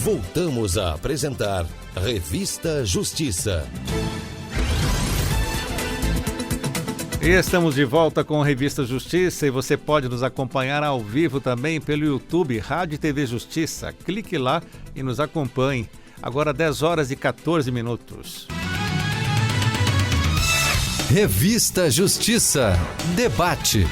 Voltamos a apresentar Revista Justiça. E estamos de volta com a Revista Justiça e você pode nos acompanhar ao vivo também pelo YouTube Rádio e TV Justiça. Clique lá e nos acompanhe. Agora 10 horas e 14 minutos. Revista Justiça. Debate.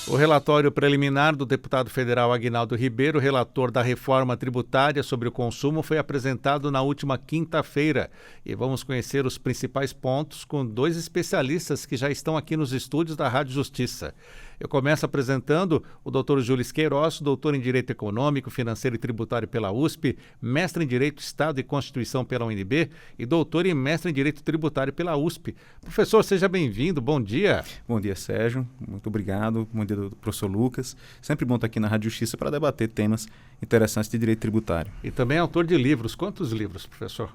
O relatório preliminar do deputado federal Aguinaldo Ribeiro, relator da reforma tributária sobre o consumo, foi apresentado na última quinta-feira. E vamos conhecer os principais pontos com dois especialistas que já estão aqui nos estúdios da Rádio Justiça. Eu começo apresentando o Dr. Júlio Queiroz, doutor em Direito Econômico, Financeiro e Tributário pela USP, mestre em Direito Estado e Constituição pela UNB e doutor e mestre em Direito Tributário pela USP. Professor, seja bem-vindo, bom dia. Bom dia, Sérgio, muito obrigado. Bom dia, professor Lucas. Sempre bom estar aqui na Rádio Justiça para debater temas interessantes de direito tributário. E também autor de livros. Quantos livros, professor?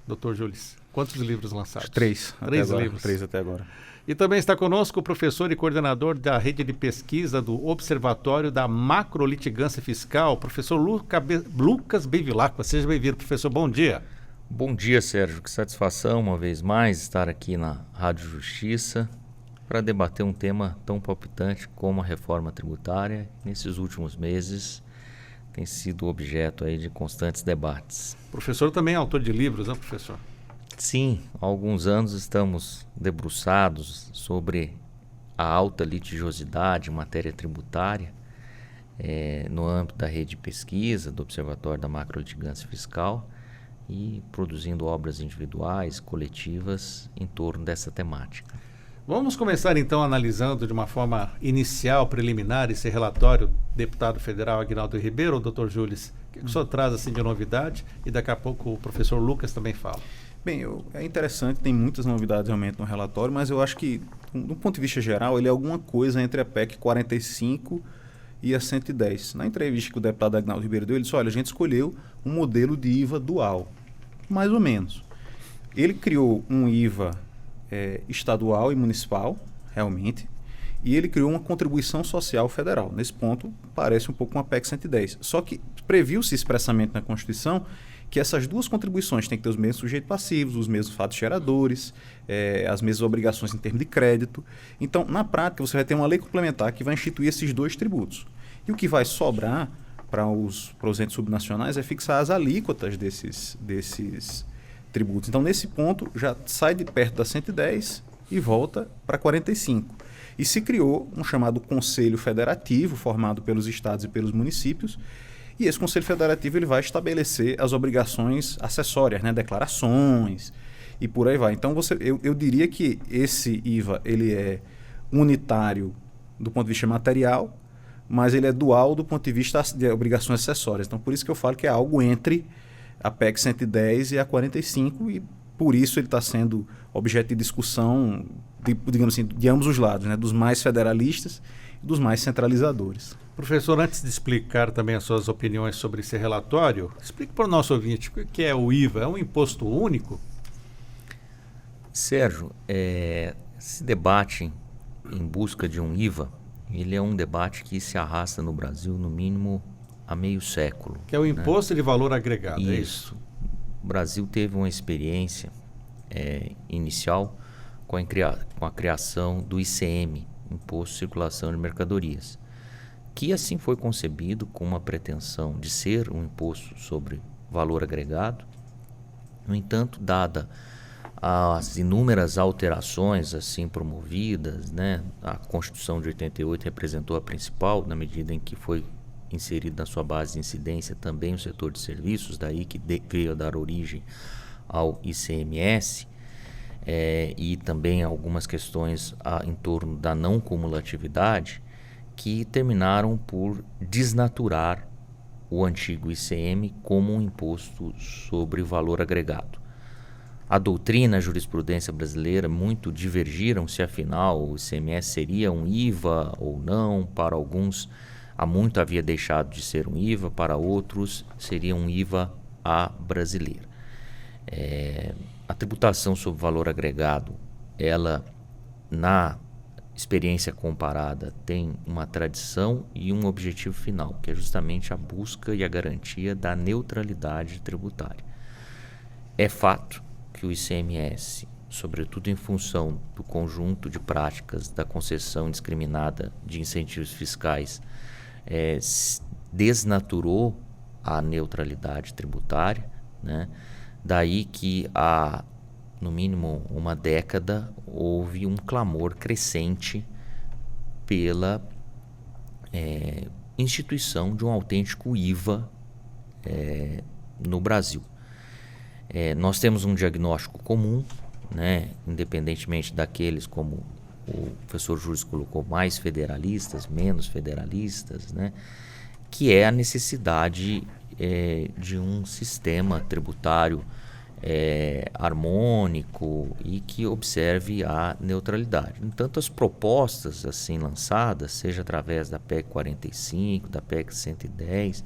Dr. Júlio, quantos livros lançados? Três livros. Três até agora. E também está conosco o professor e coordenador da rede de pesquisa do Observatório da Macrolitigância Fiscal, professor Lucas Bevilacqua. Seja bem-vindo, professor. Bom dia. Bom dia, Sérgio. Que satisfação, uma vez mais, estar aqui na Rádio Justiça para debater um tema tão palpitante como a reforma tributária. Nesses últimos meses tem sido objeto aí de constantes debates. O professor também é autor de livros, não, professor? Sim, há alguns anos estamos debruçados sobre a alta litigiosidade em matéria tributária no âmbito da rede de pesquisa do Observatório da Macrolitigância Fiscal e produzindo obras individuais, coletivas em torno dessa temática. Vamos começar então analisando de uma forma inicial, preliminar, esse relatório do deputado federal Aguinaldo Ribeiro, doutor Júlio. O que o senhor traz assim de novidade? E daqui a pouco o professor Lucas também fala. Bem, é interessante, tem muitas novidades realmente no relatório, mas eu acho que, do ponto de vista geral, ele é alguma coisa entre a PEC 45 e a 110. Na entrevista que o deputado Aguinaldo Ribeiro deu, ele disse, olha, a gente escolheu um modelo de IVA dual, mais ou menos. Ele criou um IVA estadual e municipal, realmente, e ele criou uma contribuição social federal. Nesse ponto, parece um pouco uma PEC 110. Só que previu-se expressamente na Constituição que essas duas contribuições têm que ter os mesmos sujeitos passivos, os mesmos fatos geradores, as mesmas obrigações em termos de crédito. Então, na prática, você vai ter uma lei complementar que vai instituir esses dois tributos. E o que vai sobrar para os entes subnacionais é fixar as alíquotas desses tributos. Então, nesse ponto, já sai de perto da 110 e volta para 45. E se criou um chamado Conselho Federativo, formado pelos estados e pelos municípios, e esse Conselho Federativo ele vai estabelecer as obrigações acessórias, né, declarações e por aí vai. Então, eu diria que esse IVA ele é unitário do ponto de vista material, mas ele é dual do ponto de vista de obrigações acessórias. Então, por isso que eu falo que é algo entre a PEC 110 e a 45 e por isso ele está sendo objeto de discussão, digamos assim, de ambos os lados, né, dos mais federalistas e dos mais centralizadores. Professor, antes de explicar também as suas opiniões sobre esse relatório, explique para o nosso ouvinte o que é o IVA. É um imposto único? Sérgio, esse debate em busca de um IVA, ele é um debate que se arrasta no Brasil no mínimo há meio século. Que é o imposto de valor agregado, isso. É isso? O Brasil teve uma experiência inicial com a criação do ICM, Imposto de Circulação de Mercadorias, que assim foi concebido com uma pretensão de ser um imposto sobre valor agregado. No entanto, dada as inúmeras alterações assim promovidas, né, a Constituição de 88 representou a principal, na medida em que foi inserido na sua base de incidência também o setor de serviços, daí que veio a dar origem ao ICMS, e também algumas questões em torno da não cumulatividade, que terminaram por desnaturar o antigo ICM como um imposto sobre valor agregado. A doutrina, a jurisprudência brasileira muito divergiram se afinal o ICMS seria um IVA ou não. Para alguns, há muito havia deixado de ser um IVA, para outros seria um IVA à brasileira. A tributação sobre valor agregado, ela na experiência comparada tem uma tradição e um objetivo final, que é justamente a busca e a garantia da neutralidade tributária. É fato que o ICMS, sobretudo em função do conjunto de práticas da concessão indiscriminada de incentivos fiscais, desnaturou a neutralidade tributária, né? Daí que há, no mínimo, uma década, houve um clamor crescente pela instituição de um autêntico IVA no Brasil. Nós temos um diagnóstico comum, né, independentemente daqueles, como o professor Júlio colocou, mais federalistas, menos federalistas, né, que é a necessidade de um sistema tributário harmônico e que observe a neutralidade. No entanto, as propostas assim lançadas, seja através da PEC 45, da PEC 110,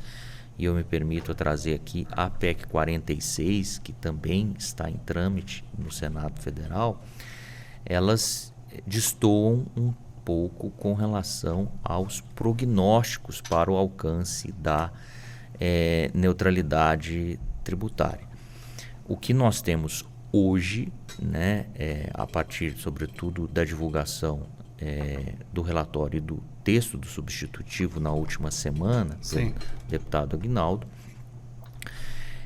e eu me permito trazer aqui a PEC 46, que também está em trâmite no Senado Federal, elas destoam um pouco com relação aos prognósticos para o alcance da neutralidade tributária. O que nós temos hoje, né, a partir, sobretudo, da divulgação do relatório e do texto do substitutivo na última semana, do deputado Aguinaldo,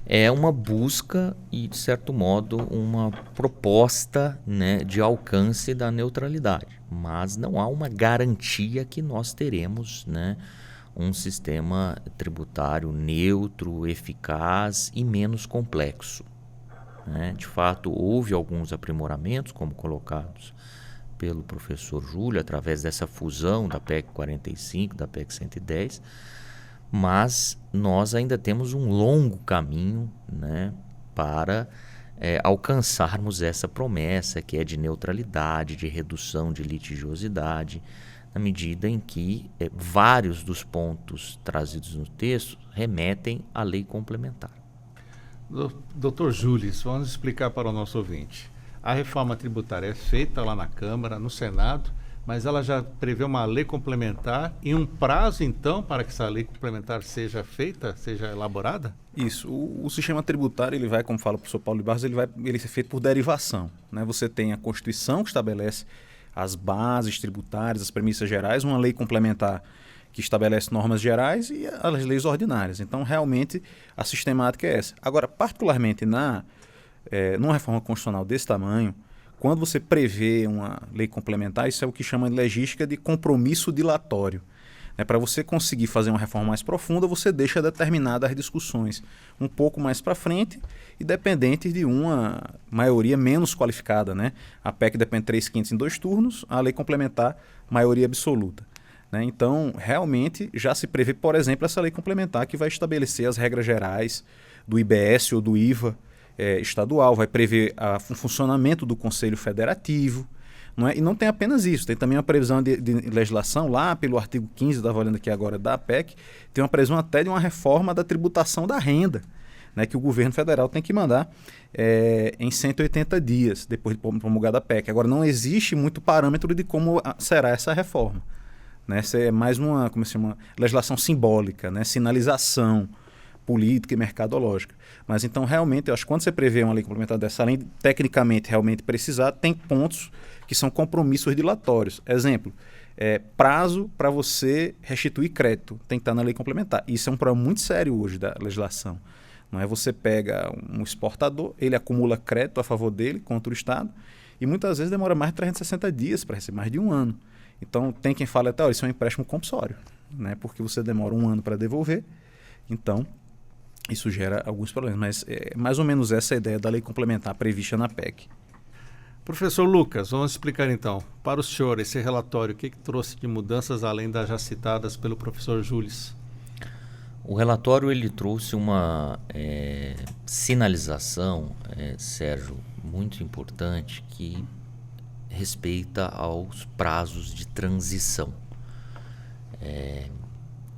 é uma busca e, de certo modo, uma proposta, né, de alcance da neutralidade. Mas não há uma garantia que nós teremos, né, um sistema tributário neutro, eficaz e menos complexo. Né? De fato, houve alguns aprimoramentos, como colocados pelo professor Júlio, através dessa fusão da PEC 45, da PEC 110, mas nós ainda temos um longo caminho, né, para alcançarmos essa promessa, que é de neutralidade, de redução de litigiosidade, na medida em que vários dos pontos trazidos no texto remetem à lei complementar. Doutor Júlio, vamos explicar para o nosso ouvinte. A reforma tributária é feita lá na Câmara, no Senado, mas ela já prevê uma lei complementar e um prazo, então, para que essa lei complementar seja feita, seja elaborada? Isso. O sistema tributário, ele vai, como fala o professor Paulo de Barros, ele é feito por derivação. Né? Você tem a Constituição, que estabelece as bases tributárias, as premissas gerais, uma lei complementar que estabelece normas gerais e as leis ordinárias. Então, realmente, a sistemática é essa. Agora, particularmente numa reforma constitucional desse tamanho, quando você prevê uma lei complementar, isso é o que chama de legística de compromisso dilatório. Para você conseguir fazer uma reforma mais profunda, você deixa determinadas discussões um pouco mais para frente e dependentes de uma maioria menos qualificada. Né? A PEC depende de 3/5 em 2 turnos, a lei complementar, maioria absoluta. Né? Então, realmente, já se prevê, por exemplo, essa lei complementar que vai estabelecer as regras gerais do IBS ou do IVA estadual, vai prever o funcionamento do Conselho Federativo. Não é? E não tem apenas isso, tem também uma previsão de legislação lá pelo artigo 15, estava olhando aqui agora, da PEC, tem uma previsão até de uma reforma da tributação da renda, né, que o governo federal tem que mandar em 180 dias, depois de promulgada a PEC. Agora, não existe muito parâmetro de como será essa reforma. Né? Essa é mais uma legislação simbólica, né? Sinalização política e mercadológica. Mas então, realmente, eu acho que quando você prevê uma lei complementar dessa, além de tecnicamente realmente precisar, tem pontos que são compromissos dilatórios. Exemplo, prazo para você restituir crédito, tem que estar na lei complementar. Isso é um problema muito sério hoje da legislação. Não é? Você pega um exportador, ele acumula crédito a favor dele contra o Estado e muitas vezes demora mais de 360 dias para receber, mais de um ano. Então, tem quem fala até, isso é um empréstimo compulsório, né? Porque você demora um ano para devolver. Então, isso gera alguns problemas. Mas é mais ou menos essa a ideia da lei complementar prevista na PEC. Professor Lucas, vamos explicar então. Para o senhor, esse relatório, o que trouxe de mudanças além das já citadas pelo professor Júlio? O relatório ele trouxe uma sinalização, Sérgio, muito importante, que respeita aos prazos de transição.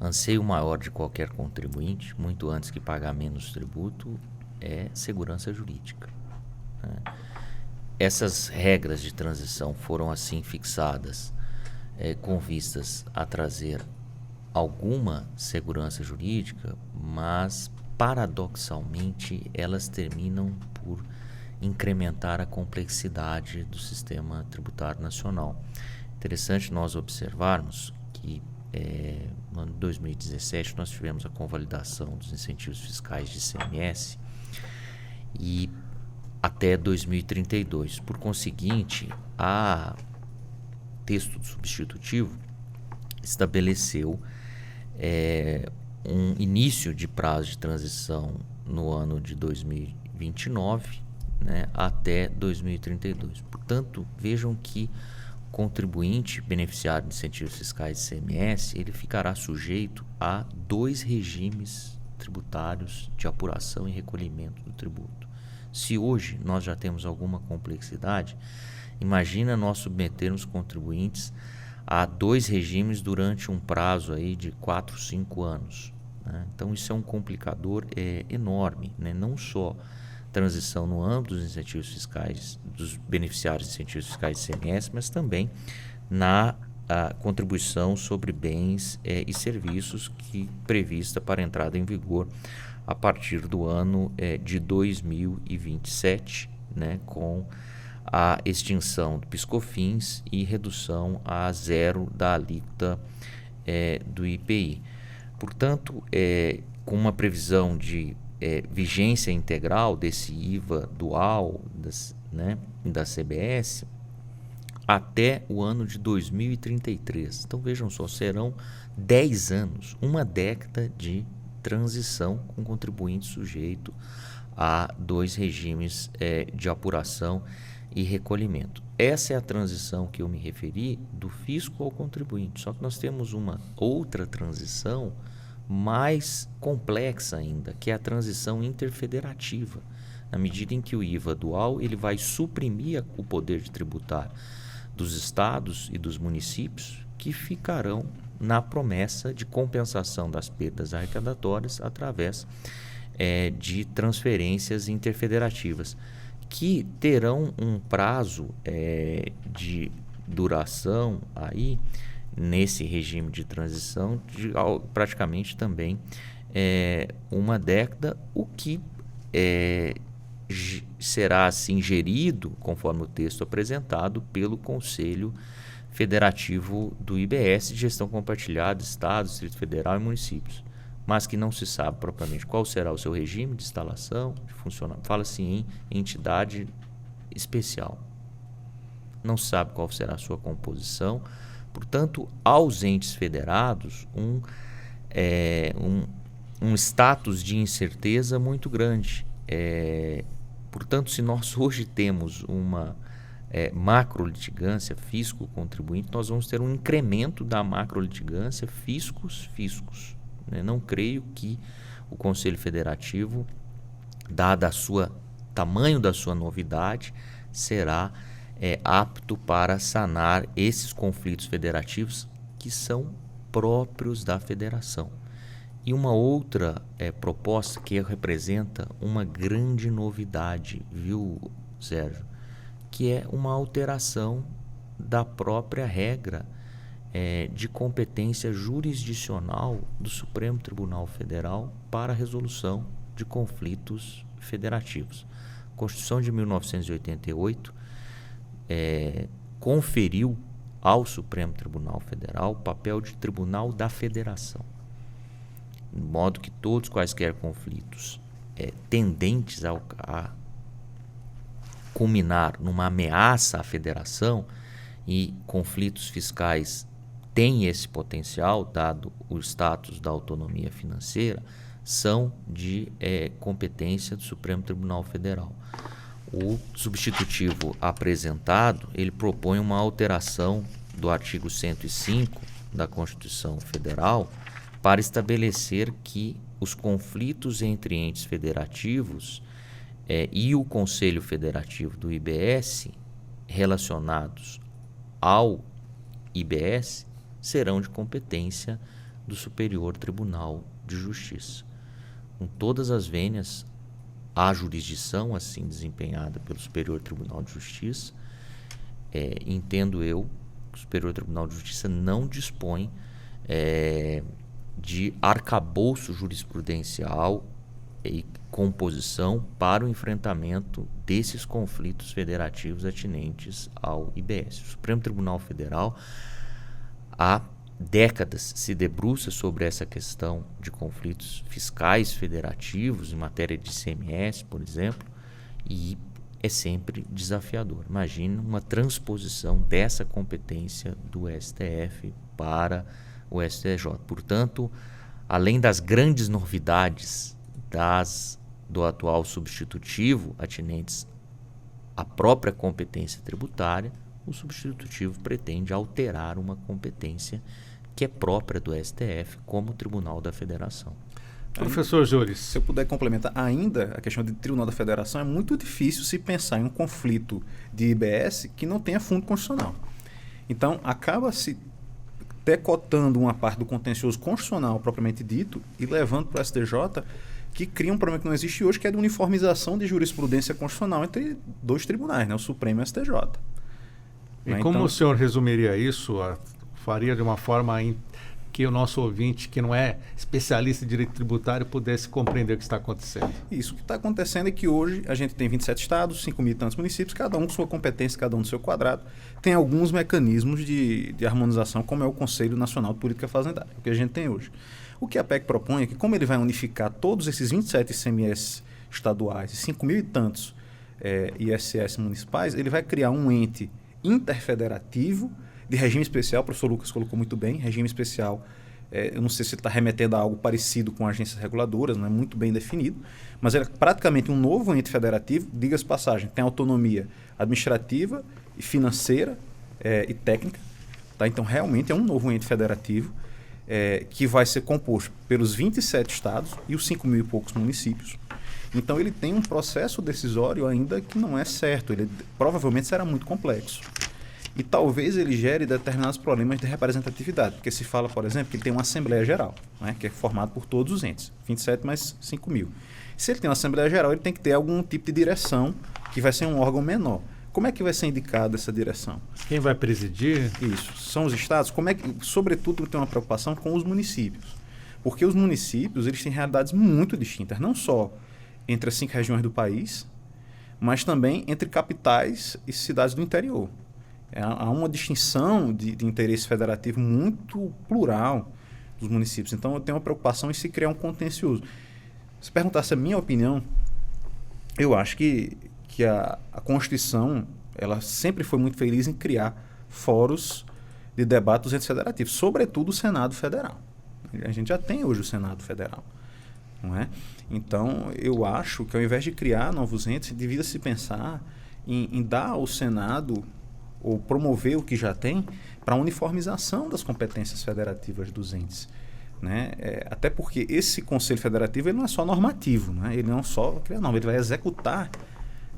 Anseio maior de qualquer contribuinte, muito antes que pagar menos tributo, é segurança jurídica. Essas regras de transição foram assim fixadas com vistas a trazer alguma segurança jurídica, mas paradoxalmente elas terminam por incrementar a complexidade do sistema tributário nacional. Interessante nós observarmos que no ano de 2017 nós tivemos a convalidação dos incentivos fiscais de ICMS e até 2032. Por conseguinte, a texto substitutivo estabeleceu um início de prazo de transição no ano de 2029, né, até 2032. Portanto, vejam que o contribuinte beneficiário de incentivos fiscais de ICMS, ele ficará sujeito a 2 regimes tributários de apuração e recolhimento do tributo. Se hoje nós já temos alguma complexidade, imagina nós submetermos contribuintes a 2 regimes durante um prazo aí de 4, 5 anos. Né? Então isso é um complicador enorme, né? Não só transição no âmbito dos incentivos fiscais, dos beneficiários de incentivos fiscais de ICMS, mas também na contribuição sobre bens e serviços que prevista para entrada em vigor a partir do ano de 2027, né, com a extinção do PiscoFins e redução a 0 da alíquota do IPI. Portanto, com uma previsão de vigência integral desse IVA dual da CBS até o ano de 2033. Então vejam só, serão 10 anos, uma década de transição com contribuinte sujeito a 2 regimes de apuração e recolhimento. Essa é a transição que eu me referi do fisco ao contribuinte, só que nós temos uma outra transição mais complexa ainda, que é a transição interfederativa, na medida em que o IVA dual ele vai suprimir o poder de tributar dos estados e dos municípios, que ficarão na promessa de compensação das perdas arrecadatórias através de transferências interfederativas, que terão um prazo de duração aí nesse regime de transição de praticamente também uma década, o que será assim gerido, conforme o texto apresentado, pelo Conselho Federativo do IBS de Gestão Compartilhada, Estado, Distrito Federal e municípios, mas que não se sabe propriamente qual será o seu regime de instalação, de funcionamento. Fala-se em entidade especial. Não se sabe qual será a sua composição. Portanto, aos entes federados, um status de incerteza muito grande. Portanto, se nós hoje temos uma macrolitigância fisco-contribuinte, nós vamos ter um incremento da macrolitigância fiscos. Né? Não creio que o Conselho Federativo, dado o tamanho da sua novidade, será apto para sanar esses conflitos federativos que são próprios da federação. E uma outra proposta que representa uma grande novidade, viu, Sérgio? Que é uma alteração da própria regra de competência jurisdicional do Supremo Tribunal Federal para a resolução de conflitos federativos. A Constituição de 1988 conferiu ao Supremo Tribunal Federal o papel de Tribunal da Federação, de modo que todos quaisquer conflitos tendentes a culminar numa ameaça à federação, e conflitos fiscais têm esse potencial, dado o status da autonomia financeira, são de competência do Supremo Tribunal Federal. O substitutivo apresentado, ele propõe uma alteração do artigo 105 da Constituição Federal para estabelecer que os conflitos entre entes federativos e o Conselho Federativo do IBS relacionados ao IBS serão de competência do Superior Tribunal de Justiça. Com todas as vênias, a jurisdição assim desempenhada pelo Superior Tribunal de Justiça, entendo eu, Superior Tribunal de Justiça não dispõe de arcabouço jurisprudencial e composição para o enfrentamento desses conflitos federativos atinentes ao IBS. O Supremo Tribunal Federal há décadas se debruça sobre essa questão de conflitos fiscais federativos em matéria de ICMS, por exemplo, e é sempre desafiador. Imagina uma transposição dessa competência do STF para o STJ. Portanto, além das grandes novidades do atual substitutivo atinentes à própria competência tributária, o substitutivo pretende alterar uma competência que é própria do STF como Tribunal da Federação. Professor Júris. Se eu puder complementar, ainda a questão de Tribunal da Federação é muito difícil se pensar em um conflito de IBS que não tenha fundo constitucional. Então, acaba se decotando uma parte do contencioso constitucional propriamente dito e levando para o STJ, que cria um problema que não existe hoje, que é de uniformização de jurisprudência constitucional entre dois tribunais, né, o Supremo e o STJ. E como o senhor resumiria isso? Faria de uma forma que o nosso ouvinte, que não é especialista em direito tributário, pudesse compreender o que está acontecendo? Isso, o que está acontecendo é que hoje a gente tem 27 estados, 5 mil e tantos municípios, cada um com sua competência, cada um no seu quadrado. Tem alguns mecanismos de harmonização, como é o Conselho Nacional de Política Fazendária, o que a gente tem hoje. O que a PEC propõe é que, como ele vai unificar todos esses 27 ICMS estaduais e 5 mil e tantos ISS municipais, ele vai criar um ente interfederativo de regime especial. O professor Lucas colocou muito bem, regime especial. Eu não sei se ele está remetendo a algo parecido com agências reguladoras, não é muito bem definido, mas é praticamente um novo ente federativo, diga-se passagem, tem autonomia administrativa e financeira e técnica. Tá? Então, realmente é um novo ente federativo que vai ser composto pelos 27 estados e os 5 mil e poucos municípios. Então, ele tem um processo decisório ainda que não é certo, ele provavelmente será muito complexo. E talvez ele gere determinados problemas de representatividade, porque se fala, por exemplo, que ele tem uma Assembleia Geral, né, que é formada por todos os entes, 27 mais 5 mil. Se ele tem uma Assembleia Geral, ele tem que ter algum tipo de direção, que vai ser um órgão menor. Como é que vai ser indicada essa direção? Quem vai presidir? Isso. São os estados. Sobretudo, tem uma preocupação com os municípios. Porque os municípios eles têm realidades muito distintas, não só entre as 5 regiões do país, mas também entre capitais e cidades do interior. Há uma distinção de interesse federativo muito plural dos municípios. Então, eu tenho uma preocupação em se criar um contencioso. Se perguntasse a minha opinião, eu acho que a Constituição ela sempre foi muito feliz em criar fóruns de debate dos entes federativos, sobretudo o Senado Federal. A gente já tem hoje o Senado Federal, não é? Então, eu acho que ao invés de criar novos entes, devia se pensar em dar ao Senado ou promover o que já tem para a uniformização das competências federativas dos entes. Né? Até porque esse Conselho Federativo ele não é só normativo, né? Ele não só cria norma, ele vai executar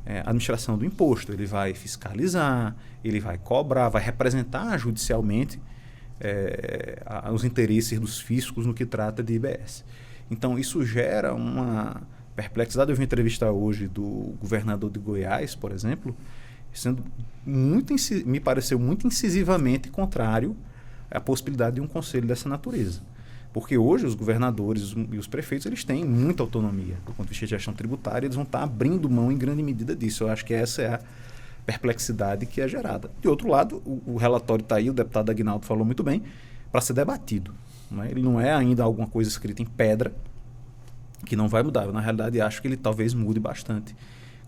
a administração do imposto, ele vai fiscalizar, ele vai cobrar, vai representar judicialmente os interesses dos fiscos no que trata de IBS. Então, isso gera uma perplexidade. Eu vi uma entrevista hoje do governador de Goiás, por exemplo, sendo me pareceu muito incisivamente contrário à possibilidade de um conselho dessa natureza. Porque hoje os governadores e os prefeitos eles têm muita autonomia do ponto de vista de gestão tributária, eles vão estar abrindo mão em grande medida disso. Eu acho que essa é a perplexidade que é gerada. De outro lado, o relatório está aí, o deputado Aguinaldo falou muito bem, para ser debatido. Né? Ele não é ainda alguma coisa escrita em pedra que não vai mudar. Eu, na realidade, acho que ele talvez mude bastante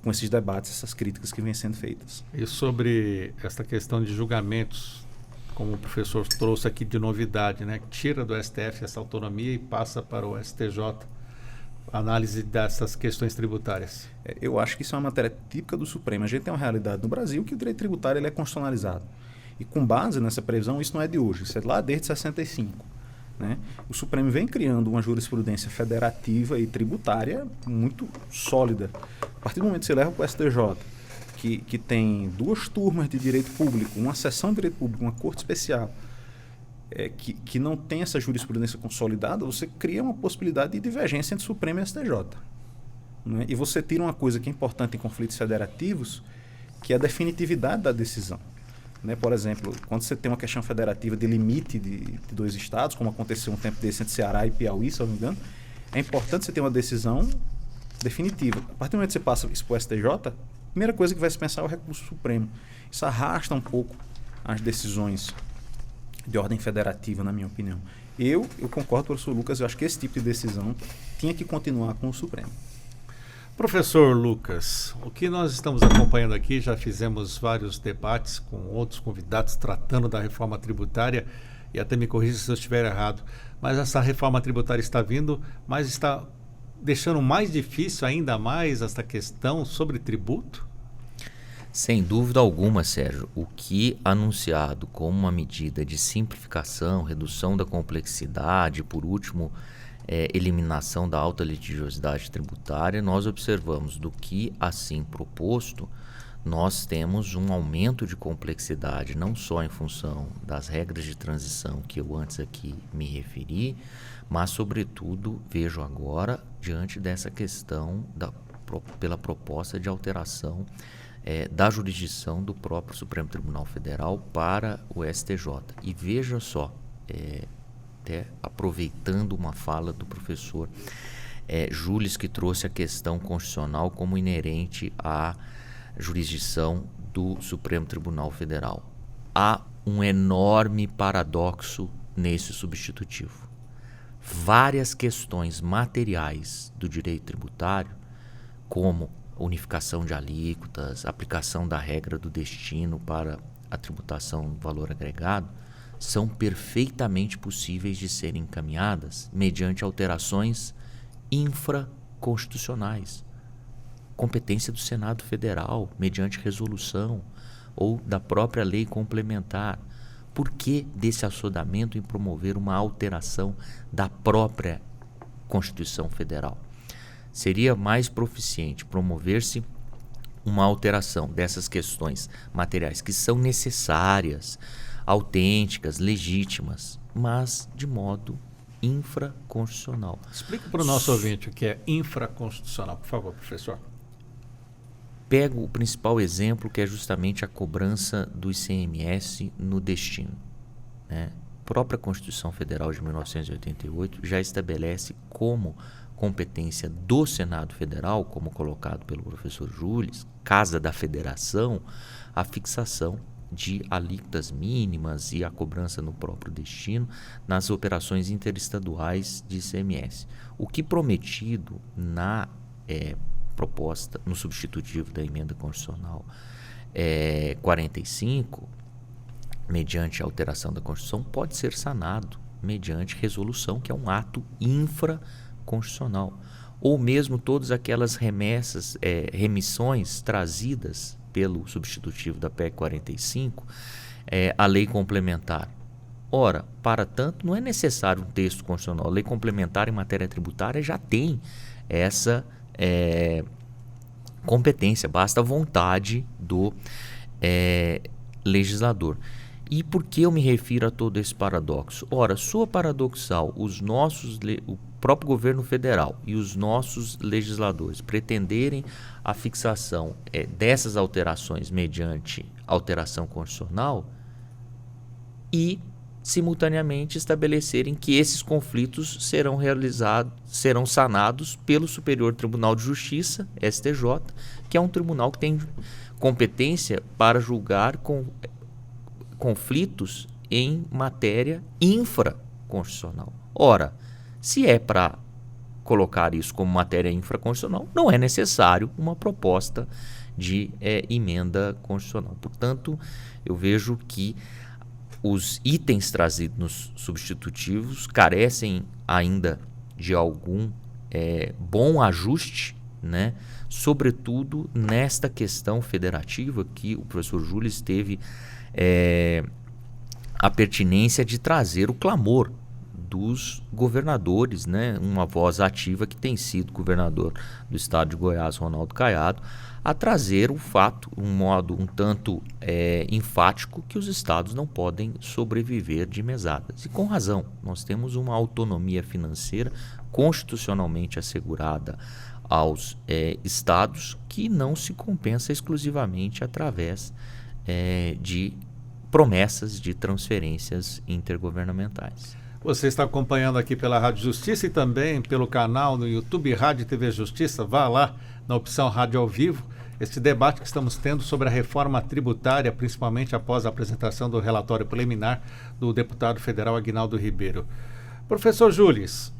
com esses debates, essas críticas que vêm sendo feitas. E sobre essa questão de julgamentos, como o professor trouxe aqui de novidade, né? Tira do STF essa autonomia e passa para o STJ, análise dessas questões tributárias. Eu acho que isso é uma matéria típica do Supremo. A gente tem uma realidade no Brasil que o direito tributário ele é constitucionalizado. E com base nessa previsão, isso não é de hoje, isso é lá desde 65. Né? O Supremo vem criando uma jurisprudência federativa e tributária muito sólida. A partir do momento que você leva para o STJ, que tem 2 turmas de direito público, uma seção de direito público, uma corte especial, que não tem essa jurisprudência consolidada, você cria uma possibilidade de divergência entre Supremo e STJ. Né? E você tira uma coisa que é importante em conflitos federativos, que é a definitividade da decisão. né? Por exemplo, quando você tem uma questão federativa de limite de 2 estados, como aconteceu um tempo desse entre Ceará e Piauí, se eu não me engano, é importante você ter uma decisão definitiva. A partir do momento que você passa isso para o STJ, a primeira coisa que vai se pensar é o recurso supremo. Isso arrasta um pouco as decisões de ordem federativa, na minha opinião. Eu concordo com o professor Lucas, eu acho que esse tipo de decisão tinha que continuar com o Supremo. Professor Lucas, o que nós estamos acompanhando aqui, já fizemos vários debates com outros convidados tratando da reforma tributária, e até me corrija se eu estiver errado, mas essa reforma tributária está vindo, mas está deixando mais difícil ainda mais essa questão sobre tributo? Sem dúvida alguma, Sérgio. O que anunciado como uma medida de simplificação, redução da complexidade, por último, eliminação da alta litigiosidade tributária, nós observamos do que assim proposto, nós temos um aumento de complexidade, não só em função das regras de transição que eu antes aqui me referi, mas, sobretudo, vejo agora, diante dessa questão pela proposta de alteração da jurisdição do próprio Supremo Tribunal Federal para o STJ. E veja só, até aproveitando uma fala do professor Jules, que trouxe a questão constitucional como inerente à jurisdição do Supremo Tribunal Federal. Há um enorme paradoxo nesse substitutivo. Várias questões materiais do direito tributário, como unificação de alíquotas, aplicação da regra do destino para a tributação do valor agregado, são perfeitamente possíveis de serem encaminhadas mediante alterações infraconstitucionais. Competência do Senado Federal, mediante resolução, ou da própria lei complementar. Por que desse assodamento em promover uma alteração da própria Constituição Federal? Seria mais proficiente promover-se uma alteração dessas questões materiais que são necessárias, autênticas, legítimas, mas de modo infraconstitucional. Explica para o nosso ouvinte o que é infraconstitucional, por favor, professor. Pego o principal exemplo, que é justamente a cobrança do ICMS no destino, né? A própria Constituição Federal de 1988 já estabelece como competência do Senado Federal, como colocado pelo professor Jules, Casa da Federação, a fixação de alíquotas mínimas e a cobrança no próprio destino nas operações interestaduais de ICMS. O que prometido na proposta, no substitutivo da emenda constitucional 45, mediante a alteração da Constituição, pode ser sanado mediante resolução, que é um ato infraconstitucional. Ou mesmo todas aquelas remissões trazidas pelo substitutivo da PEC 45, a lei complementar. Ora, para tanto, não é necessário um texto constitucional. A lei complementar em matéria tributária já tem essa competência, basta a vontade do legislador. E por que eu me refiro a todo esse paradoxo? Ora, soa paradoxal o próprio governo federal e os nossos legisladores pretenderem a fixação dessas alterações mediante alteração constitucional e, simultaneamente, estabelecerem que esses conflitos serão sanados pelo Superior Tribunal de Justiça, STJ, que é um tribunal que tem competência para julgar conflitos em matéria infraconstitucional. Ora, se é para colocar isso como matéria infraconstitucional, não é necessário uma proposta de emenda constitucional. Portanto, eu vejo que os itens trazidos nos substitutivos carecem ainda de algum bom ajuste, né? Sobretudo nesta questão federativa que o professor Júlio teve a pertinência de trazer o clamor dos governadores, né? Uma voz ativa que tem sido governador do estado de Goiás, Ronaldo Caiado, a trazer um fato, um modo um tanto enfático, que os estados não podem sobreviver de mesadas. E com razão, nós temos uma autonomia financeira constitucionalmente assegurada aos estados, que não se compensa exclusivamente através de promessas de transferências intergovernamentais. Você está acompanhando aqui pela Rádio Justiça e também pelo canal no YouTube Rádio e TV Justiça. Vá lá na opção Rádio ao Vivo. Este debate que estamos tendo sobre a reforma tributária, principalmente após a apresentação do relatório preliminar do deputado federal Aguinaldo Ribeiro. Professor Jules,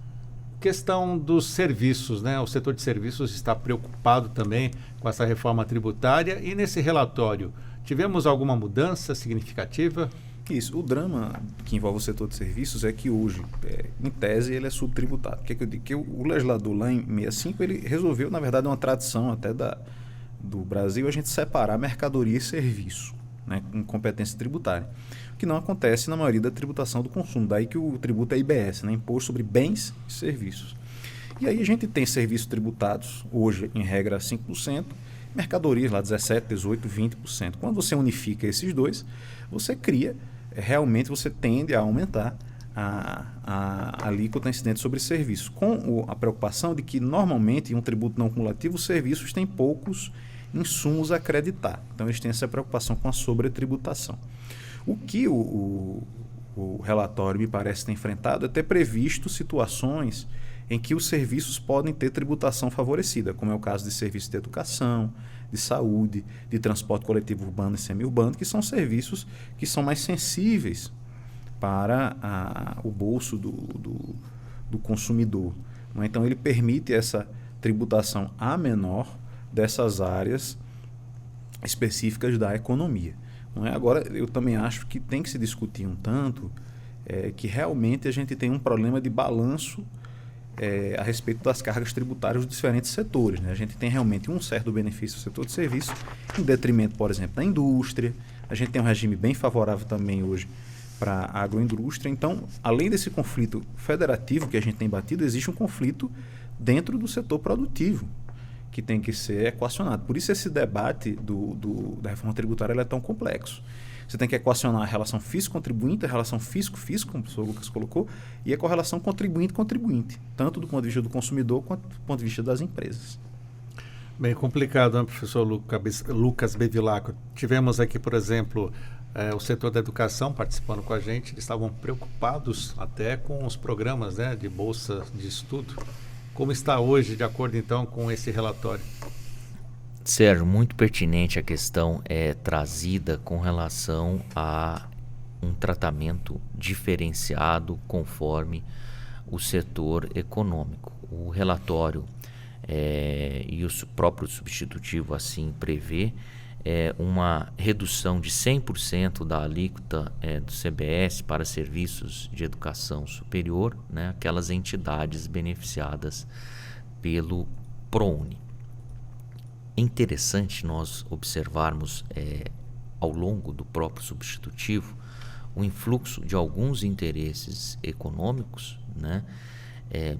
questão dos serviços, né? O setor de serviços está preocupado também com essa reforma tributária e nesse relatório tivemos alguma mudança significativa? Isso. O drama que envolve o setor de serviços é que hoje, em tese, ele é subtributado. O que eu digo? Que o legislador lá em 65, ele resolveu, na verdade, uma tradição até do Brasil, a gente separar mercadoria e serviço, né, com competência tributária. O que não acontece na maioria da tributação do consumo. Daí que o tributo é IBS, né, Imposto sobre Bens e Serviços. E aí a gente tem serviços tributados, hoje, em regra, 5%, mercadorias lá 17%, 18%, 20%. Quando você unifica esses dois, você cria, realmente você tende a aumentar a alíquota incidente sobre serviços, com a preocupação de que, normalmente, em um tributo não cumulativo, os serviços têm poucos insumos a acreditar. Então, eles têm essa preocupação com a sobretributação. O que o relatório me parece ter enfrentado é ter previsto situações em que os serviços podem ter tributação favorecida, como é o caso de serviços de educação, de saúde, de transporte coletivo urbano e semiurbano, que são serviços que são mais sensíveis para o bolso do consumidor. Então, ele permite essa tributação a menor dessas áreas específicas da economia. Agora, eu também acho que tem que se discutir um tanto que realmente a gente tem um problema de balanço a respeito das cargas tributárias dos diferentes setores, né? A gente tem realmente um certo benefício do setor de serviços, em detrimento, por exemplo, da indústria. A gente tem um regime bem favorável também hoje para a agroindústria. Então, além desse conflito federativo que a gente tem batido, existe um conflito dentro do setor produtivo que tem que ser equacionado. Por isso esse debate da reforma tributária é tão complexo. Você tem que equacionar a relação fisco-contribuinte, a relação fisco-fisco, como o professor Lucas colocou, e a correlação contribuinte-contribuinte, tanto do ponto de vista do consumidor quanto do ponto de vista das empresas. Bem complicado, né, professor Lucas Bevilacqua? Tivemos aqui, por exemplo, o setor da educação participando com a gente. Eles estavam preocupados até com os programas, né, de bolsa de estudo. Como está hoje, de acordo então com esse relatório? Sérgio, muito pertinente a questão trazida com relação a um tratamento diferenciado conforme o setor econômico. O relatório e o próprio substitutivo assim prevê uma redução de 100% da alíquota do CBS para serviços de educação superior, né, aquelas entidades beneficiadas pelo ProUni. É interessante nós observarmos ao longo do próprio substitutivo o influxo de alguns interesses econômicos, né,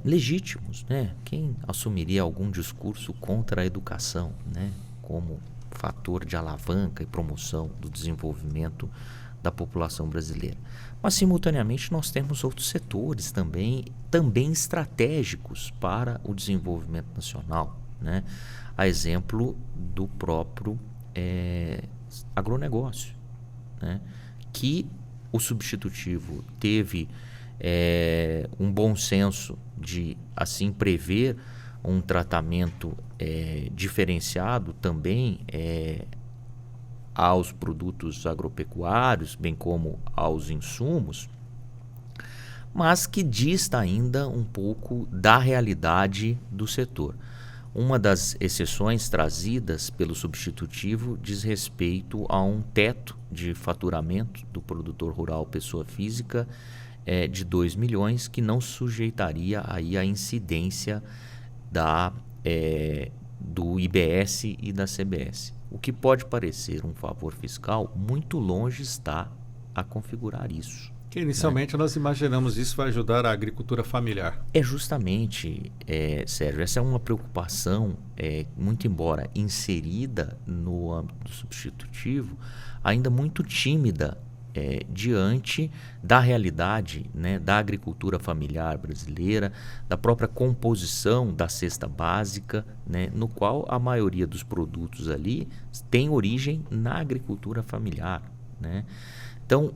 legítimos, né? Quem assumiria algum discurso contra a educação, né, como fator de alavanca e promoção do desenvolvimento da população brasileira? Mas, simultaneamente, nós temos outros setores também estratégicos para o desenvolvimento nacional, né? A exemplo do próprio agronegócio, né? Que o substitutivo teve um bom senso de, assim, prever um tratamento diferenciado também aos produtos agropecuários, bem como aos insumos, mas que dista ainda um pouco da realidade do setor. Uma das exceções trazidas pelo substitutivo diz respeito a um teto de faturamento do produtor rural pessoa física de 2 milhões, que não sujeitaria aí a incidência do IBS e da CBS. O que pode parecer um favor fiscal, muito longe está a configurar isso. Que inicialmente nós imaginamos isso vai ajudar a agricultura familiar. Justamente, Sérgio, essa é uma preocupação, muito embora inserida no âmbito substitutivo, ainda muito tímida diante da realidade, né, da agricultura familiar brasileira, da própria composição da cesta básica, né, no qual a maioria dos produtos ali tem origem na agricultura familiar, né? Então,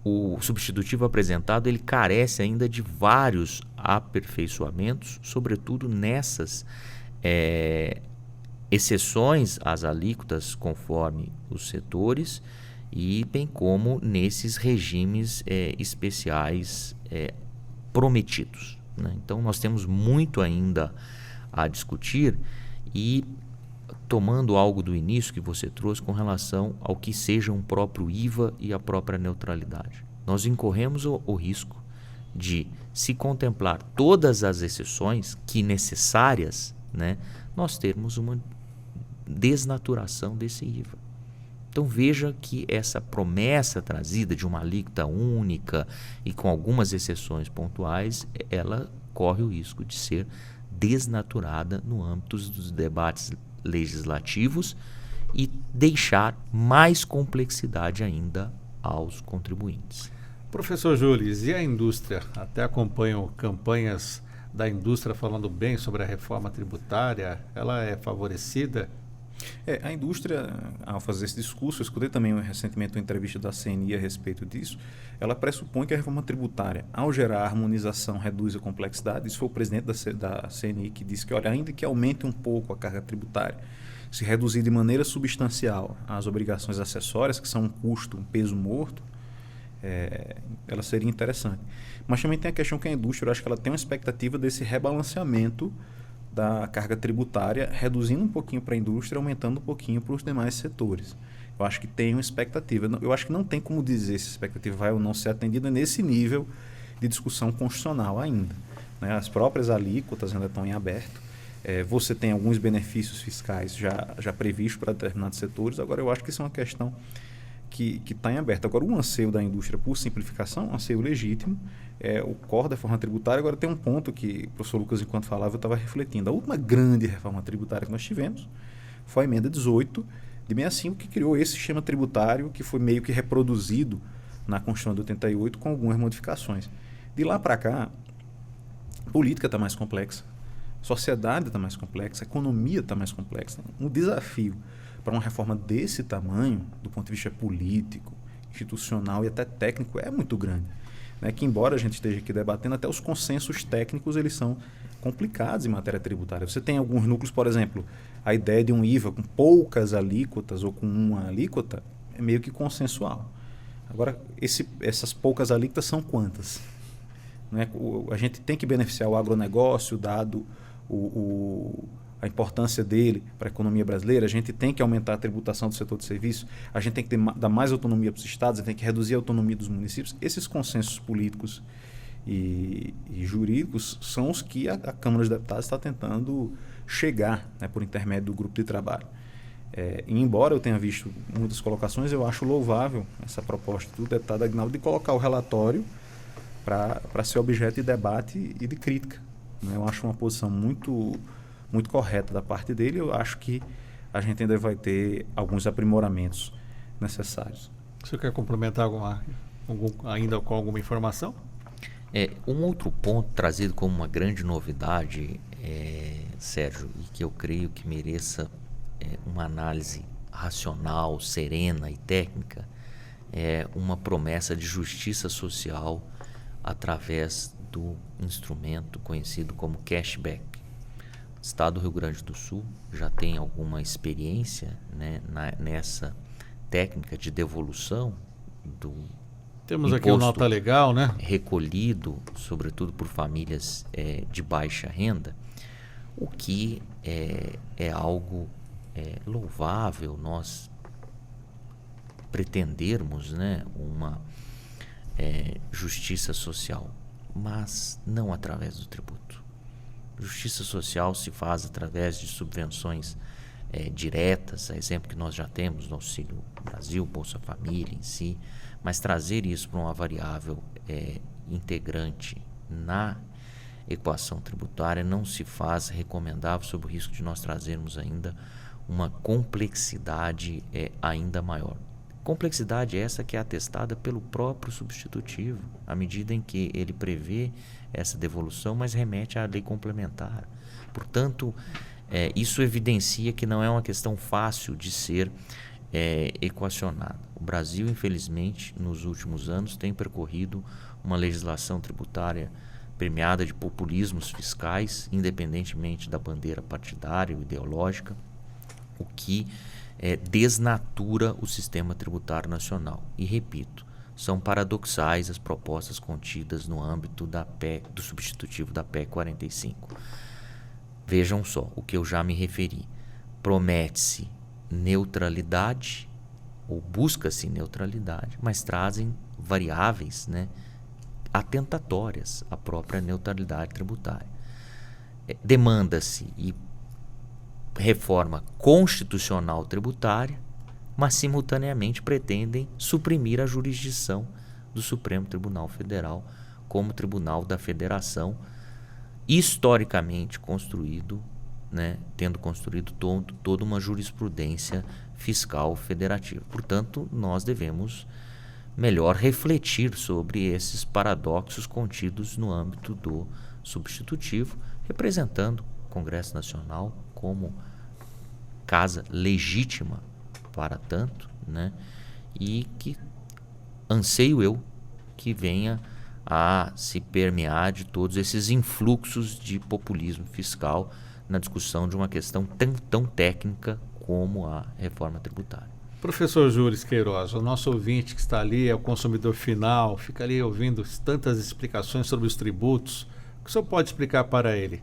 o substitutivo apresentado ele carece ainda de vários aperfeiçoamentos, sobretudo nessas exceções às alíquotas conforme os setores e bem como nesses regimes especiais prometidos, né? Então nós temos muito ainda a discutir e tomando algo do início que você trouxe com relação ao que seja um próprio IVA e a própria neutralidade. Nós incorremos o risco de se contemplar todas as exceções que necessárias, né, nós termos uma desnaturação desse IVA. Então veja que essa promessa trazida de uma alíquota única e com algumas exceções pontuais, ela corre o risco de ser desnaturada no âmbito dos debates legislativos e deixar mais complexidade ainda aos contribuintes. Professor Jules, e a indústria? Até acompanho campanhas da indústria falando bem sobre a reforma tributária. Ela é favorecida? A indústria, ao fazer esse discurso, eu escutei também recentemente uma entrevista da CNI a respeito disso, ela pressupõe que a reforma tributária, ao gerar harmonização, reduz a complexidade. Isso foi o presidente da CNI que disse que, olha, ainda que aumente um pouco a carga tributária, se reduzir de maneira substancial as obrigações acessórias, que são um custo, um peso morto, ela seria interessante. Mas também tem a questão que a indústria, eu acho que ela tem uma expectativa desse rebalanceamento da carga tributária, reduzindo um pouquinho para a indústria, aumentando um pouquinho para os demais setores. Eu acho que tem uma expectativa. Eu acho que não tem como dizer se a expectativa vai ou não ser atendida nesse nível de discussão constitucional ainda, né? As próprias alíquotas ainda estão em aberto. Você tem alguns benefícios fiscais já previstos para determinados setores. Agora, eu acho que isso é uma questão que está em aberto. Agora, o anseio da indústria por simplificação, um anseio legítimo, o core da reforma tributária. Agora, tem um ponto que o professor Lucas, enquanto falava, eu estava refletindo. A última grande reforma tributária que nós tivemos foi a emenda 18 de 65, que criou esse sistema tributário que foi meio que reproduzido na Constituição de 88 com algumas modificações. De lá para cá, a política está mais complexa, a sociedade está mais complexa, a economia está mais complexa. Um desafio para uma reforma desse tamanho, do ponto de vista político, institucional e até técnico, é muito grande. Né? Que embora a gente esteja aqui debatendo, até os consensos técnicos eles são complicados em matéria tributária. Você tem alguns núcleos, por exemplo, a ideia de um IVA com poucas alíquotas ou com uma alíquota é meio que consensual. Agora, essas poucas alíquotas são quantas? Né? A gente tem que beneficiar o agronegócio, dado a importância dele para a economia brasileira. A gente tem que aumentar a tributação do setor de serviços, a gente tem que dar mais autonomia para os estados, a gente tem que reduzir a autonomia dos municípios. Esses consensos políticos e jurídicos são os que a Câmara dos Deputados está tentando chegar, né, por intermédio do grupo de trabalho. E embora eu tenha visto muitas colocações, eu acho louvável essa proposta do deputado Aguinaldo de colocar o relatório para ser objeto de debate e de crítica. Né? Eu acho uma posição muito correta da parte dele. Eu acho que a gente ainda vai ter alguns aprimoramentos necessários. Você quer complementar ainda com alguma informação? Um outro ponto trazido como uma grande novidade, Sérgio, e que eu creio que mereça uma análise racional, serena e técnica, é uma promessa de justiça social através do instrumento conhecido como cashback. O Estado do Rio Grande do Sul já tem alguma experiência, né, nessa técnica de devolução do Temos aqui uma nota legal, né? Recolhido, sobretudo por famílias de baixa renda, o que é algo louvável nós pretendermos, né, uma justiça social, mas não através do tributo. Justiça social se faz através de subvenções diretas, a exemplo que nós já temos no Auxílio Brasil, Bolsa Família em si, mas trazer isso para uma variável integrante na equação tributária não se faz recomendável, sob o risco de nós trazermos ainda uma complexidade ainda maior. Complexidade essa que é atestada pelo próprio substitutivo, à medida em que ele prevê essa devolução, mas remete à lei complementar. Portanto, isso evidencia que não é uma questão fácil de ser equacionada. O Brasil, infelizmente, nos últimos anos tem percorrido uma legislação tributária premiada de populismos fiscais, independentemente da bandeira partidária ou ideológica, o que desnatura o sistema tributário nacional. E repito, são paradoxais as propostas contidas no âmbito do substitutivo da PEC 45. Vejam só o que eu já me referi. Promete-se neutralidade, ou busca-se neutralidade, mas trazem variáveis, atentatórias à própria neutralidade tributária. Demanda-se e reforma constitucional tributária, mas simultaneamente pretendem suprimir a jurisdição do Supremo Tribunal Federal como Tribunal da Federação, historicamente construído, tendo construído toda uma jurisprudência fiscal federativa. Portanto, nós devemos melhor refletir sobre esses paradoxos contidos no âmbito do substitutivo, representando o Congresso Nacional como casa legítima para tanto, e que anseio eu que venha a se permear de todos esses influxos de populismo fiscal na discussão de uma questão tão técnica como a reforma tributária. Professor Júris Queiroz, o nosso ouvinte que está ali é o consumidor final, fica ali ouvindo tantas explicações sobre os tributos. O que o senhor pode explicar para ele?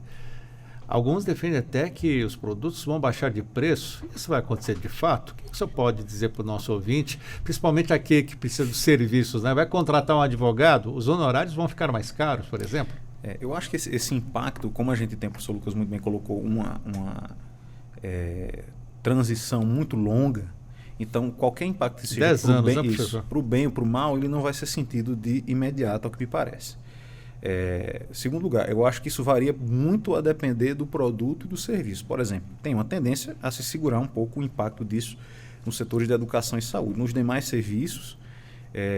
Alguns defendem até que os produtos vão baixar de preço. Isso vai acontecer de fato? O que o senhor pode dizer para o nosso ouvinte, principalmente aquele que precisa dos serviços? Vai contratar um advogado, os honorários vão ficar mais caros, por exemplo? Eu acho que esse impacto, como a gente tem, o professor Lucas muito bem colocou, uma transição muito longa, então qualquer impacto que seja para o bem ou para o mal, ele não vai ser sentido de imediato, ao que me parece. Segundo lugar, eu acho que isso varia muito a depender do produto e do serviço. Por exemplo, tem uma tendência a se segurar um pouco o impacto disso nos setores de educação e saúde. Nos demais serviços,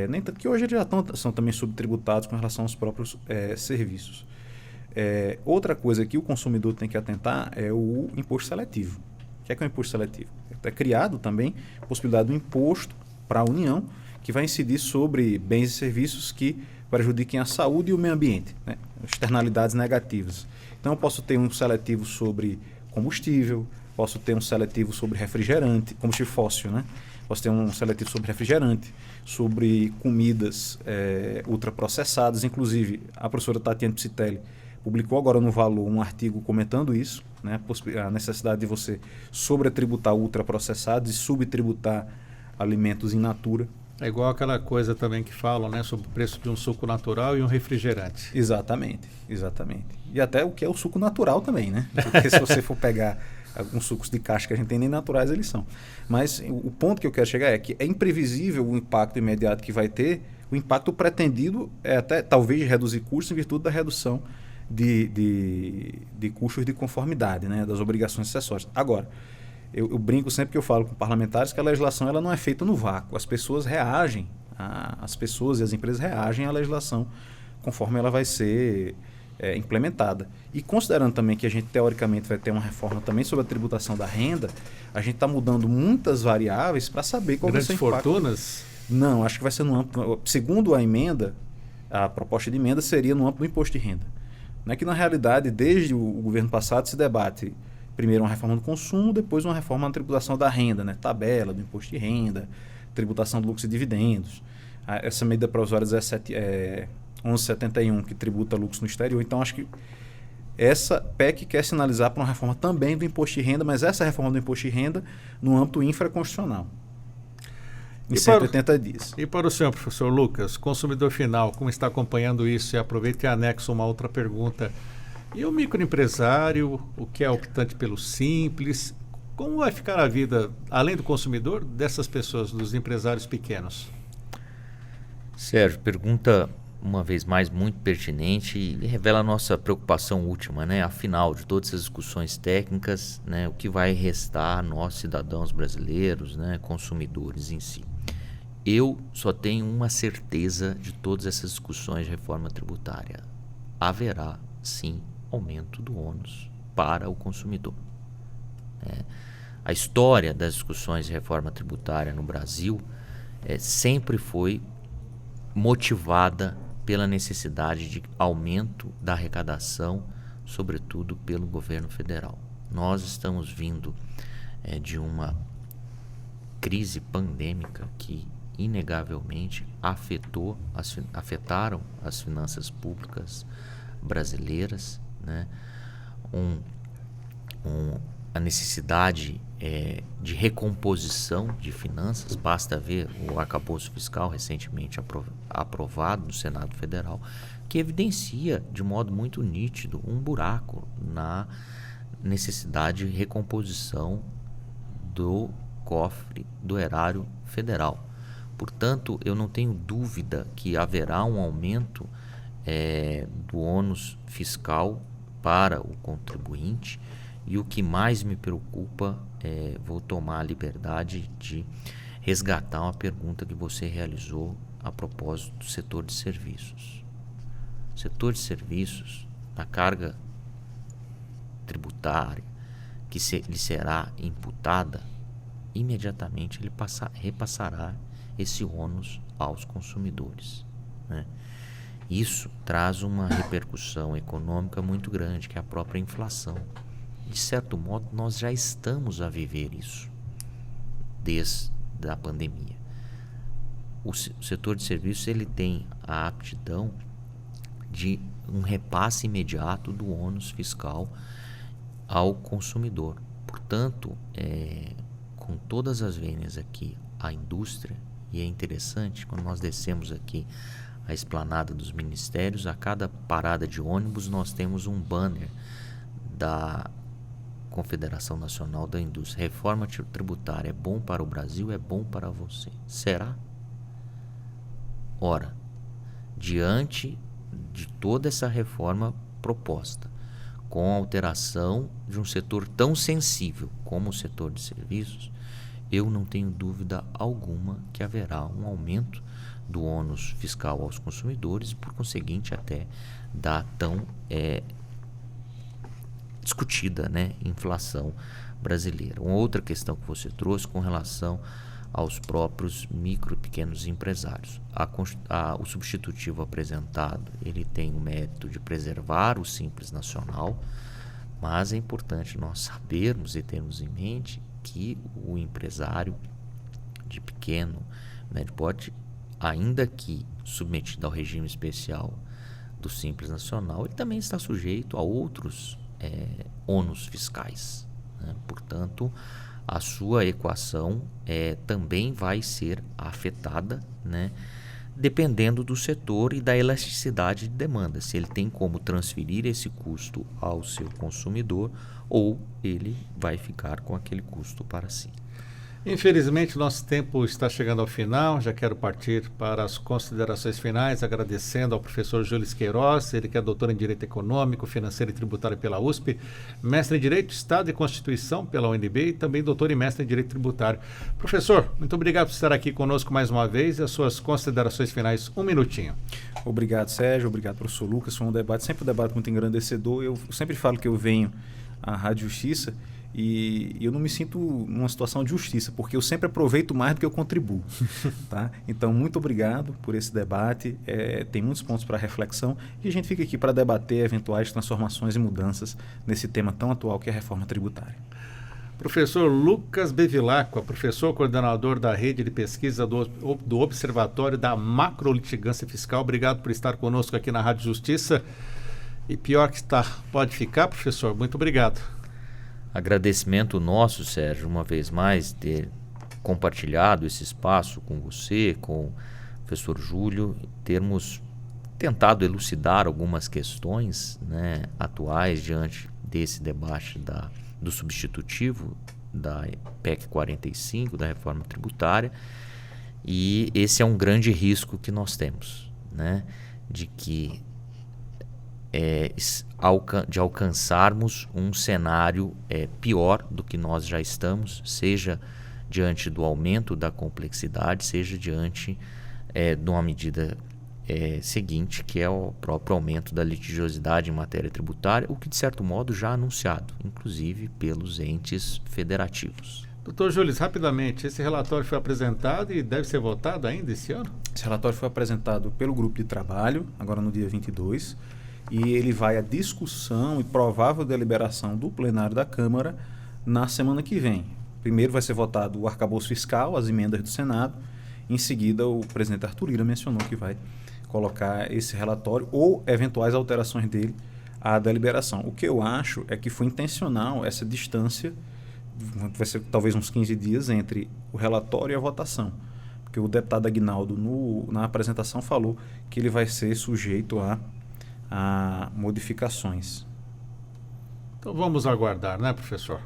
nem tanto que hoje eles já são também subtributados com relação aos próprios serviços. Outra coisa que o consumidor tem que atentar é o imposto seletivo. O que é o imposto seletivo? É criado também a possibilidade do imposto para a União, que vai incidir sobre bens e serviços que prejudiquem a saúde e o meio ambiente, externalidades negativas. Então eu posso ter um seletivo sobre combustível, posso ter um seletivo sobre refrigerante, combustível fóssil, posso ter um seletivo sobre refrigerante, sobre comidas ultraprocessadas. Inclusive, a professora Tatiana Psitelli publicou agora no Valor um artigo comentando isso, a necessidade de você sobretributar ultraprocessados e subtributar alimentos in natura. É igual aquela coisa também que falam, sobre o preço de um suco natural e um refrigerante. Exatamente. E até o que é o suco natural também, Porque se você for pegar alguns sucos de caixa que a gente tem, nem naturais eles são. Mas o ponto que eu quero chegar é que é imprevisível o impacto imediato que vai ter. O impacto pretendido é até talvez reduzir custos em virtude da redução de custos de conformidade, das obrigações acessórias. Agora, eu brinco sempre que eu falo com parlamentares que a legislação ela não é feita no vácuo. As pessoas reagem, as pessoas e as empresas reagem à legislação conforme ela vai ser implementada. E considerando também que a gente teoricamente vai ter uma reforma também sobre a tributação da renda, a gente está mudando muitas variáveis para saber qual vai ser o impacto. Grandes fortunas? Não, acho que vai ser no âmbito... Segundo a emenda, a proposta de emenda seria no âmbito do imposto de renda. Não é que na realidade, desde o governo passado, se debate primeiro uma reforma do consumo, depois uma reforma na tributação da renda, tabela do imposto de renda, tributação de lucros e dividendos. Essa medida provisória 1171, que tributa lucros no exterior. Então, acho que essa PEC quer sinalizar para uma reforma também do imposto de renda, mas essa reforma do imposto de renda no âmbito infraconstitucional, em 180 dias. E para o senhor, professor Lucas, consumidor final, como está acompanhando isso? E aproveito e anexo uma outra pergunta. E o microempresário, o que é optante pelo simples, como vai ficar a vida, além do consumidor, dessas pessoas, dos empresários pequenos? Sérgio, pergunta uma vez mais muito pertinente e revela a nossa preocupação última, Afinal, de todas essas discussões técnicas, o que vai restar a nós, cidadãos brasileiros, consumidores em si. Eu só tenho uma certeza de todas essas discussões de reforma tributária. Haverá, sim, aumento do ônus para o consumidor. a história das discussões de reforma tributária no Brasil sempre foi motivada pela necessidade de aumento da arrecadação, sobretudo pelo governo federal. Nós estamos vindo de crise pandêmica que inegavelmente afetaram as finanças públicas brasileiras, né? A necessidade de recomposição de finanças, basta ver o arcabouço fiscal recentemente aprovado no Senado Federal, que evidencia de modo muito nítido um buraco na necessidade de recomposição do cofre do erário federal. Portanto, eu não tenho dúvida que haverá um aumento do ônus fiscal para o contribuinte, e o que mais me preocupa, vou tomar a liberdade de resgatar uma pergunta que você realizou a propósito do setor de serviços. O setor de serviços, na carga tributária que lhe será imputada, imediatamente ele repassará esse ônus aos consumidores, né? Isso traz uma repercussão econômica muito grande, que é a própria inflação. De certo modo, nós já estamos a viver isso desde a pandemia. O setor de serviços ele tem a aptidão de um repasse imediato do ônus fiscal ao consumidor. Portanto, com todas as vênias aqui, a indústria, e é interessante, quando nós descemos aqui a esplanada dos ministérios, a cada parada de ônibus nós temos um banner da Confederação Nacional da Indústria. Reforma tributária é bom para o Brasil, é bom para você. Será? Ora, diante de toda essa reforma proposta, com a alteração de um setor tão sensível como o setor de serviços, eu não tenho dúvida alguma que haverá um aumento do ônus fiscal aos consumidores e, por conseguinte, até da tão discutida, né, inflação brasileira. Uma outra questão que você trouxe com relação aos próprios micro e pequenos empresários. O substitutivo apresentado, ele tem o mérito de preservar o Simples Nacional, mas é importante nós sabermos e termos em mente que o empresário de pequeno, médio porte, ainda que submetido ao regime especial do Simples Nacional, ele também está sujeito a outros ônus fiscais, né? Portanto, a sua equação também vai ser afetada, né? Dependendo do setor e da elasticidade de demanda, se ele tem como transferir esse custo ao seu consumidor ou ele vai ficar com aquele custo para si. Infelizmente, nosso tempo está chegando ao final. Já quero partir para as considerações finais, agradecendo ao professor Júlio Queiroz, ele que é doutor em Direito Econômico, Financeiro e Tributário pela USP, mestre em Direito, Estado e Constituição pela UNB e também doutor e mestre em Direito Tributário. Professor, muito obrigado por estar aqui conosco mais uma vez e as suas considerações finais, um minutinho. Obrigado, Sérgio. Obrigado, professor Lucas. Foi sempre um debate muito engrandecedor. Eu sempre falo que eu venho à Rádio Justiça e eu não me sinto numa situação de justiça, porque eu sempre aproveito mais do que eu contribuo. Tá? Então, muito obrigado por esse debate. Tem muitos pontos para reflexão e a gente fica aqui para debater eventuais transformações e mudanças nesse tema tão atual que é a reforma tributária. Professor Lucas Bevilacqua, professor coordenador da rede de pesquisa do Observatório da Macrolitigância Fiscal. Obrigado por estar conosco aqui na Rádio Justiça. E pior que está, pode ficar, professor. Muito obrigado. Agradecimento nosso, Sérgio, uma vez mais, ter compartilhado esse espaço com você, com o professor Júlio, termos tentado elucidar algumas questões, né, atuais diante desse debate do substitutivo da PEC 45, da reforma tributária, e esse é um grande risco que nós temos, né, de alcançarmos um cenário pior do que nós já estamos, seja diante do aumento da complexidade, seja diante de uma medida seguinte, que é o próprio aumento da litigiosidade em matéria tributária, o que de certo modo já anunciado, inclusive pelos entes federativos. Doutor Júlio, rapidamente, esse relatório foi apresentado e deve ser votado ainda esse ano? Esse relatório foi apresentado pelo grupo de trabalho, agora no dia 22, e ele vai à discussão e provável deliberação do plenário da Câmara na semana que vem. Primeiro vai ser votado o arcabouço fiscal, as emendas do Senado. Em seguida, o presidente Arthur Lira mencionou que vai colocar esse relatório ou eventuais alterações dele à deliberação. O que eu acho é que foi intencional essa distância, vai ser talvez uns 15 dias, entre o relatório e a votação. Porque o deputado Aguinaldo, na apresentação, falou que ele vai ser sujeito a modificações. Então vamos aguardar, né, professor?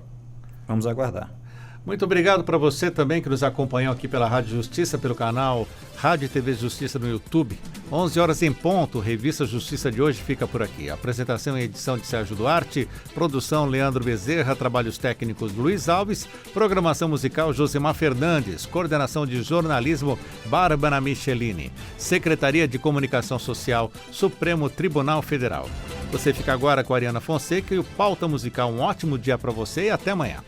Vamos aguardar. Muito obrigado para você também que nos acompanhou aqui pela Rádio Justiça, pelo canal Rádio e TV Justiça no YouTube. 11 horas em ponto, Revista Justiça de hoje fica por aqui. Apresentação e edição de Sérgio Duarte, produção Leandro Bezerra, trabalhos técnicos Luiz Alves, programação musical Josemar Fernandes, coordenação de jornalismo Bárbara Michelini, Secretaria de Comunicação Social, Supremo Tribunal Federal. Você fica agora com a Ariana Fonseca e o Pauta Musical. Um ótimo dia para você e até amanhã.